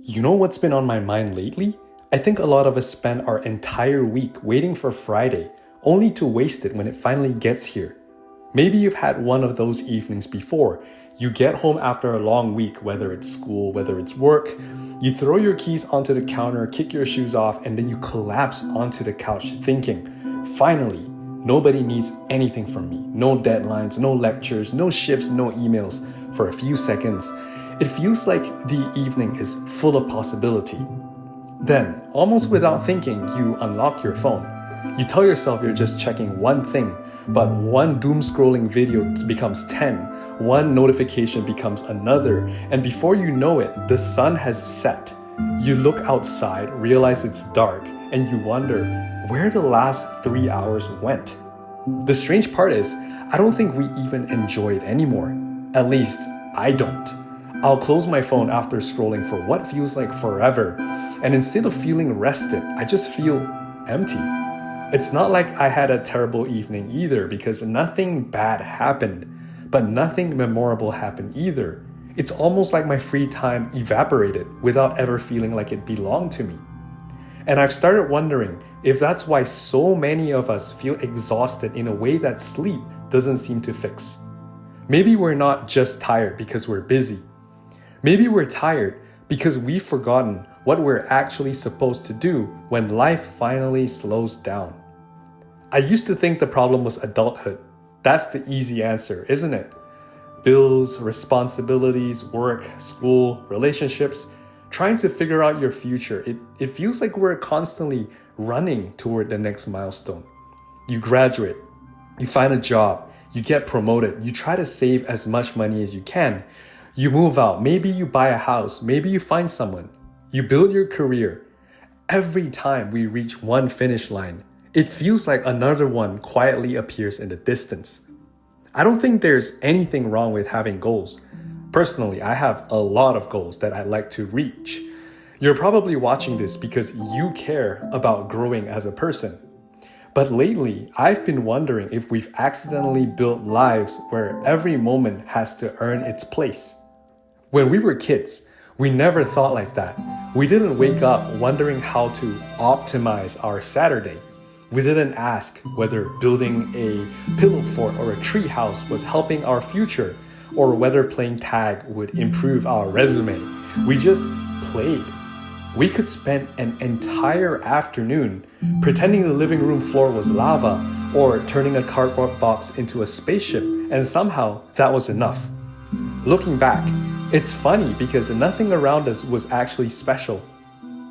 You know what's been on my mind lately? I think a lot of us spend our entire week waiting for Friday, only to waste it when it finally gets here. Maybe you've had one of those evenings before. You get home after a long week, whether it's school, whether it's work. You throw your keys onto the counter, kick your shoes off, and then you collapse onto the couch thinking, finally, nobody needs anything from me. No deadlines, no lectures, no shifts, no emails. For a few seconds, it feels like the evening is full of possibility. Then, almost without thinking, you unlock your phone. You tell yourself you're just checking one thing, but one doom scrolling video becomes 10, one notification becomes another, and before you know it, the sun has set. You look outside, realize it's dark, and you wonder where the last 3 hours went. The strange part is, I don't think we even enjoy it anymore. At least, I don't. I'll close my phone after scrolling for what feels like forever, and instead of feeling rested, I just feel empty. It's not like I had a terrible evening either, because nothing bad happened, but nothing memorable happened either. It's almost like my free time evaporated without ever feeling like it belonged to me. And I've started wondering if that's why so many of us feel exhausted in a way that sleep doesn't seem to fix. Maybe we're not just tired because we're busy. Maybe we're tired because we've forgotten what we're actually supposed to do when life finally slows down. I used to think the problem was adulthood. That's the easy answer, isn't it? Bills, responsibilities, work, school, relationships, trying to figure out your future. It feels like we're constantly running toward the next milestone. You graduate, you find a job, you get promoted, you try to save as much money as you can. You move out, maybe you buy a house, maybe you find someone. You build your career. Every time we reach one finish line, it feels like another one quietly appears in the distance. I don't think there's anything wrong with having goals. Personally, I have a lot of goals that I'd like to reach. You're probably watching this because you care about growing as a person. But lately, I've been wondering if we've accidentally built lives where every moment has to earn its place. When we were kids, we never thought like that. We didn't wake up wondering how to optimize our Saturday. We didn't ask whether building a pillow fort or a tree house was helping our future, or whether playing tag would improve our resume. We just played. We could spend an entire afternoon pretending the living room floor was lava or turning a cardboard box into a spaceship, and somehow that was enough. Looking back, it's funny because nothing around us was actually special.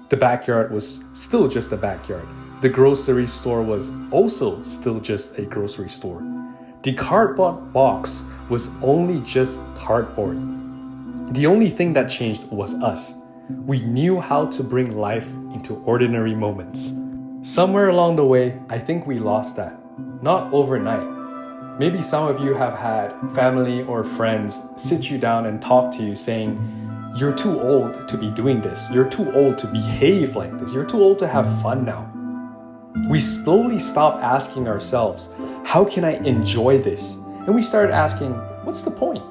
The backyard was still just a backyard. The grocery store was also still just a grocery store. The cardboard box was only just cardboard. The only thing that changed was us. We knew how to bring life into ordinary moments. Somewhere along the way, I think we lost that. Not overnight. Maybe some of you have had family or friends sit you down and talk to you saying, you're too old to be doing this. You're too old to behave like this. You're too old to have fun now. We slowly stopped asking ourselves, how can I enjoy this? And we started asking, what's the point?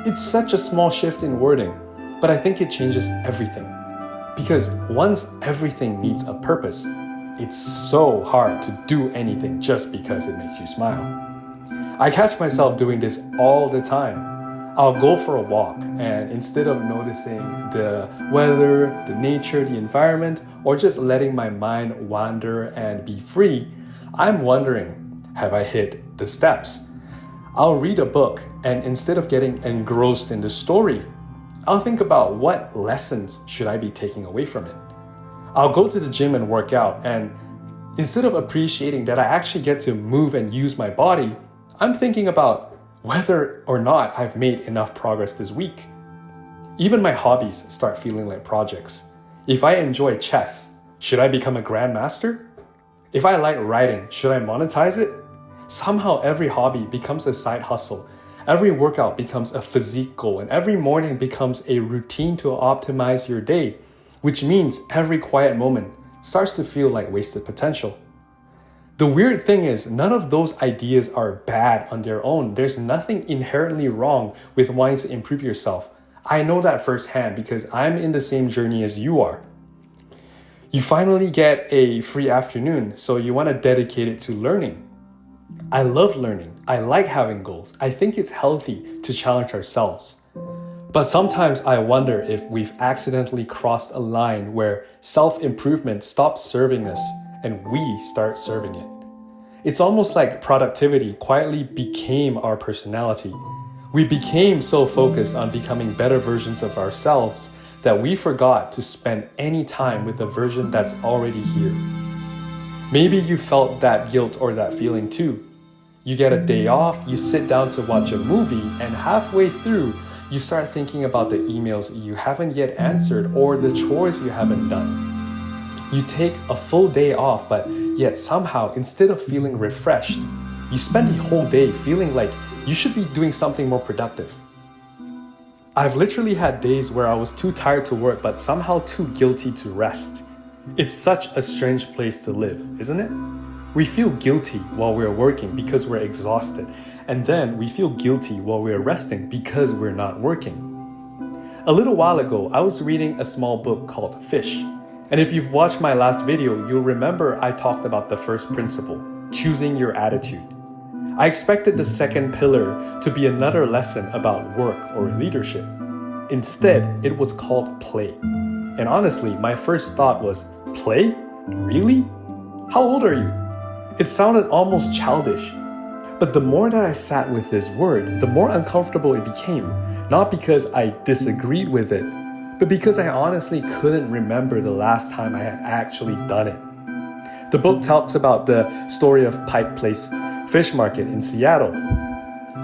It's such a small shift in wording, but I think it changes everything. Because once everything needs a purpose, it's so hard to do anything just because it makes you smile. I catch myself doing this all the time. I'll go for a walk, and instead of noticing the weather, the nature, the environment, or just letting my mind wander and be free, I'm wondering, have I hit the steps? I'll read a book, and instead of getting engrossed in the story, I'll think about what lessons should I be taking away from it. I'll go to the gym and work out, and instead of appreciating that I actually get to move and use my body, I'm thinking about whether or not I've made enough progress this week. Even my hobbies start feeling like projects. If I enjoy chess, should I become a grandmaster? If I like writing, should I monetize it? Somehow every hobby becomes a side hustle. Every workout becomes a physique goal, and every morning becomes a routine to optimize your day, which means every quiet moment starts to feel like wasted potential. The weird thing is, none of those ideas are bad on their own. There's nothing inherently wrong with wanting to improve yourself. I know that firsthand because I'm in the same journey as you are. You finally get a free afternoon, so you want to dedicate it to learning. I love learning. I like having goals. I think it's healthy to challenge ourselves. But sometimes I wonder if we've accidentally crossed a line where self-improvement stops serving us and we start serving it. It's almost like productivity quietly became our personality. We became so focused on becoming better versions of ourselves that we forgot to spend any time with the version that's already here. Maybe you felt that guilt or that feeling too. You get a day off, you sit down to watch a movie, and halfway through, you start thinking about the emails you haven't yet answered or the chores you haven't done. You take a full day off, but yet somehow, instead of feeling refreshed, you spend the whole day feeling like you should be doing something more productive. I've literally had days where I was too tired to work, but somehow too guilty to rest. It's such a strange place to live, isn't it? We feel guilty while we're working because we're exhausted, and then we feel guilty while we're resting because we're not working. A little while ago, I was reading a small book called Fish. And if you've watched my last video, you'll remember I talked about the first principle, choosing your attitude. I expected the second pillar to be another lesson about work or leadership. Instead, it was called play. And honestly, my first thought was, play? Really? How old are you? It sounded almost childish. But the more that I sat with this word, the more uncomfortable it became. Not because I disagreed with it, but because I honestly couldn't remember the last time I had actually done it. The book talks about the story of Pike Place Fish Market in Seattle.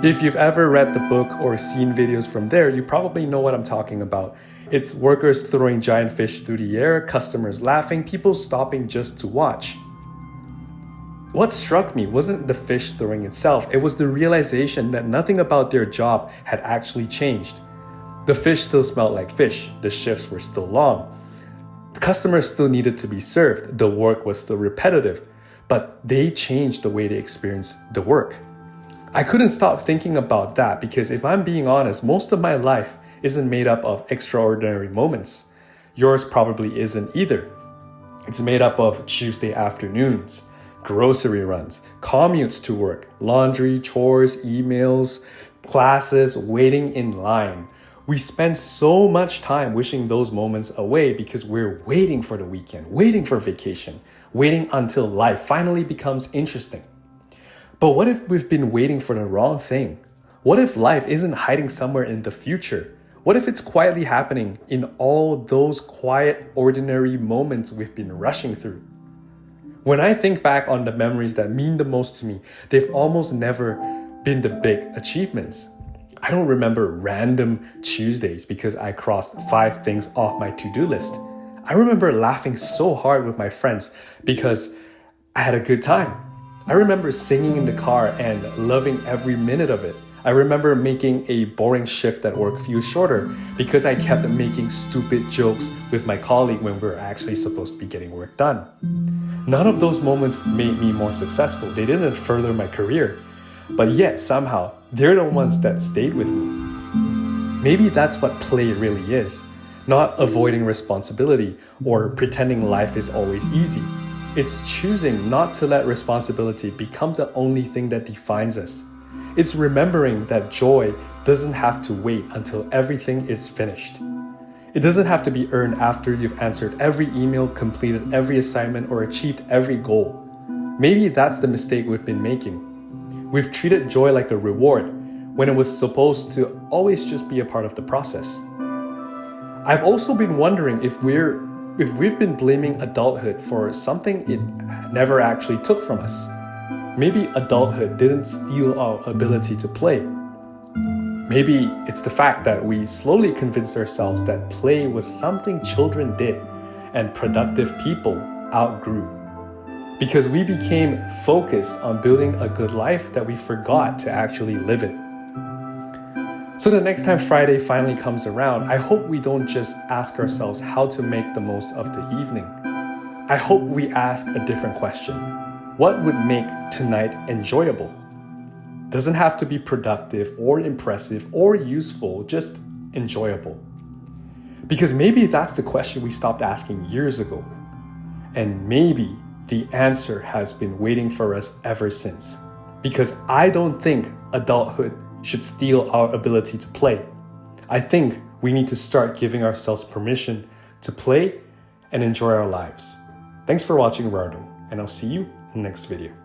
If you've ever read the book or seen videos from there, you probably know what I'm talking about. It's workers throwing giant fish through the air, customers laughing, people stopping just to watch. What struck me wasn't the fish throwing itself, it was the realization that nothing about their job had actually changed. The fish still smelled like fish, the shifts were still long. The customers still needed to be served, the work was still repetitive, but they changed the way they experienced the work. I couldn't stop thinking about that because if I'm being honest, most of my life isn't made up of extraordinary moments. Yours probably isn't either. It's made up of Tuesday afternoons, grocery runs, commutes to work, laundry, chores, emails, classes, waiting in line. We spend so much time wishing those moments away because we're waiting for the weekend, waiting for vacation, waiting until life finally becomes interesting. But what if we've been waiting for the wrong thing? What if life isn't hiding somewhere in the future? What if it's quietly happening in all those quiet, ordinary moments we've been rushing through? When I think back on the memories that mean the most to me, they've almost never been the big achievements. I don't remember random Tuesdays because I crossed 5 things off my to-do list. I remember laughing so hard with my friends because I had a good time. I remember singing in the car and loving every minute of it. I remember making a boring shift at work feel shorter because I kept making stupid jokes with my colleague when we were actually supposed to be getting work done. None of those moments made me more successful. They didn't further my career. But yet, somehow, they're the ones that stayed with me. Maybe that's what play really is. Not avoiding responsibility or pretending life is always easy. It's choosing not to let responsibility become the only thing that defines us. It's remembering that joy doesn't have to wait until everything is finished. It doesn't have to be earned after you've answered every email, completed every assignment, or achieved every goal. Maybe that's the mistake we've been making. We've treated joy like a reward when it was supposed to always just be a part of the process. I've also been wondering if we've been blaming adulthood for something it never actually took from us. Maybe adulthood didn't steal our ability to play. Maybe it's the fact that we slowly convinced ourselves that play was something children did and productive people outgrew. Because we became focused on building a good life that we forgot to actually live it. So the next time Friday finally comes around, I hope we don't just ask ourselves how to make the most of the evening. I hope we ask a different question. What would make tonight enjoyable? Doesn't have to be productive or impressive or useful, just enjoyable? Because maybe that's the question we stopped asking years ago. And maybe the answer has been waiting for us ever since. Because I don't think adulthood should steal our ability to play. I think we need to start giving ourselves permission to play and enjoy our lives. Thanks for watching, Rardo, and I'll see you in the next video.